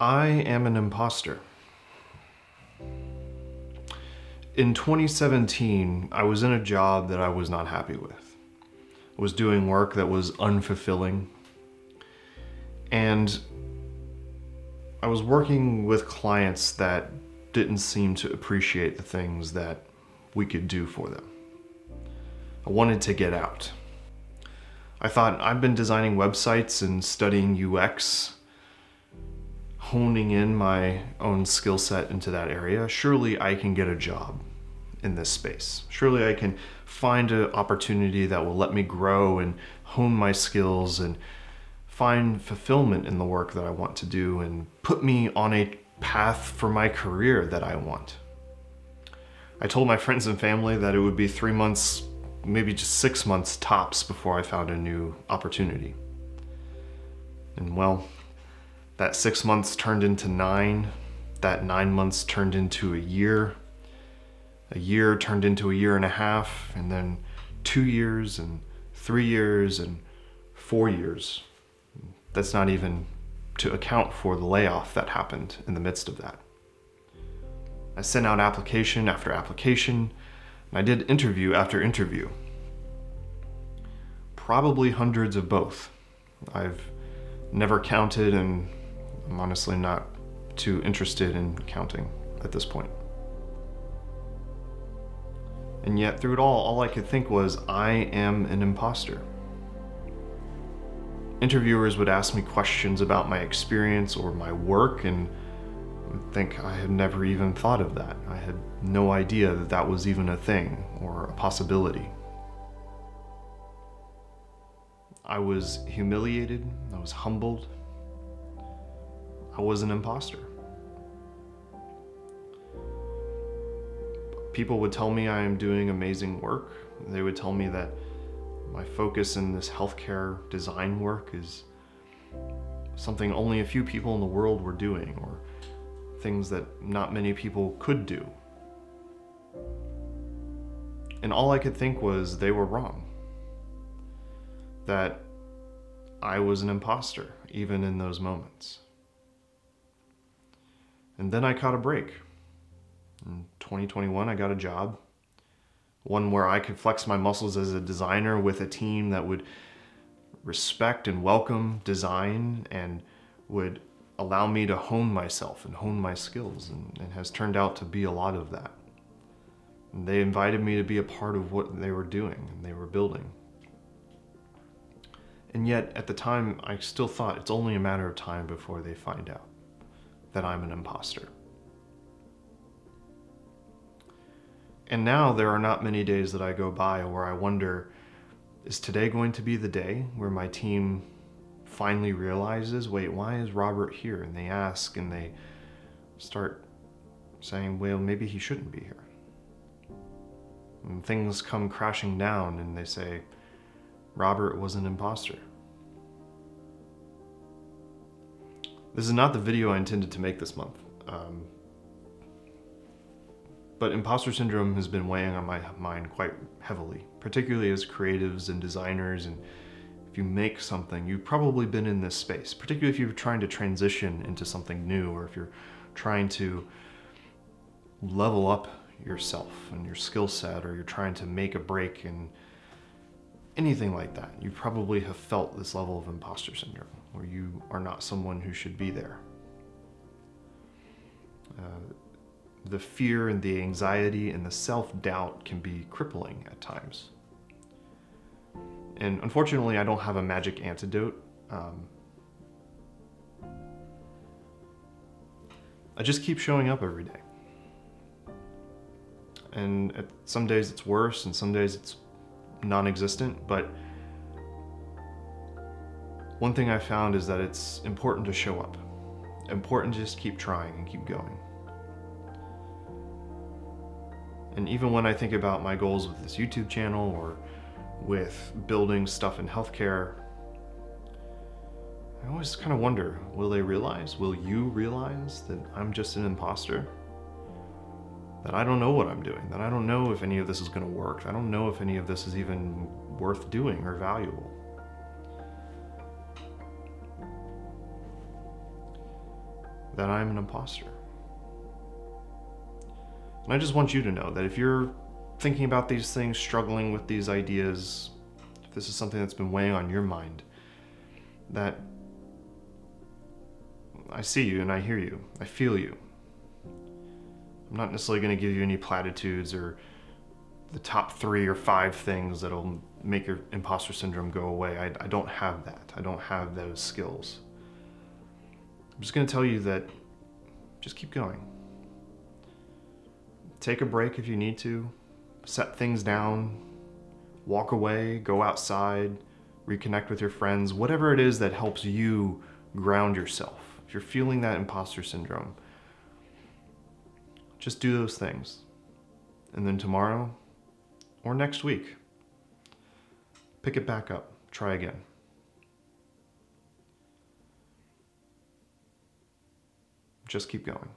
I am an imposter. In 2017, I was in a job that I was not happy with. I was doing work that was unfulfilling. And I was working with clients that didn't seem to appreciate the things that we could do for them. I wanted to get out. I thought, I've been designing websites and studying UX, honing in my own skill set into that area. Surely I can get a job in this space. Surely I can find an opportunity that will let me grow and hone my skills and find fulfillment in the work that I want to do and put me on a path for my career that I want. I told my friends and family that it would be 3 months, maybe just 6 months tops before I found a new opportunity. And well, that 6 months turned into 9, that 9 months turned into a year turned into a year and a half, and then 2 years and 3 years and 4 years. That's not even to account for the layoff that happened in the midst of that. I sent out application after application, and I did interview after interview. Probably hundreds of both. I've never counted, and I'm honestly not too interested in counting at this point. And yet through it all I could think was, I am an imposter. Interviewers would ask me questions about my experience or my work, and I think I had never even thought of that. I had no idea that that was even a thing or a possibility. I was humiliated, I was humbled. I was an imposter. People would tell me I am doing amazing work. They would tell me that my focus in this healthcare design work is something only a few people in the world were doing, or things that not many people could do. And all I could think was they were wrong. That I was an imposter, even in those moments. And then I caught a break. In 2021, I got a job. One where I could flex my muscles as a designer with a team that would respect and welcome design and would allow me to hone myself and hone my skills, and has turned out to be a lot of that. And they invited me to be a part of what they were doing and they were building. And yet, at the time, I still thought it's only a matter of time before they find out that I'm an imposter. And now there are not many days that I go by where I wonder, is today going to be the day where my team finally realizes, wait, why is Robert here? And they ask, and they start saying, well, maybe he shouldn't be here. And things come crashing down and they say, Robert was an imposter. This is not the video I intended to make this month. But imposter syndrome has been weighing on my mind quite heavily, particularly as creatives and designers. And if you make something, you've probably been in this space, particularly if you're trying to transition into something new, or if you're trying to level up yourself and your skill set, or you're trying to make a break in anything like that. You probably have felt this level of imposter syndrome, where you are not someone who should be there. The fear and the anxiety and the self-doubt can be crippling at times. And unfortunately, I don't have a magic antidote. I just keep showing up every day. And some days it's worse, and some days it's non-existent, but one thing I found is that it's important to show up. Important to just keep trying and keep going. And even when I think about my goals with this YouTube channel or with building stuff in healthcare, I always kind of wonder, will they realize, will you realize that I'm just an imposter? That I don't know what I'm doing, that I don't know if any of this is going to work, I don't know if any of this is even worth doing or valuable. that I'm an imposter. And I just want you to know that if you're thinking about these things, struggling with these ideas, if this is something that's been weighing on your mind, that I see you and I hear you. I feel you. I'm not necessarily going to give you any platitudes or the top 3 or 5 things that'll make your imposter syndrome go away. I don't have that. I don't have those skills. I'm just going to tell you that just keep going. Take a break if you need to. Set things down. Walk away. Go outside. Reconnect with your friends. Whatever it is that helps you ground yourself. If you're feeling that imposter syndrome, just do those things. And then tomorrow or next week, pick it back up. Try again. Just keep going.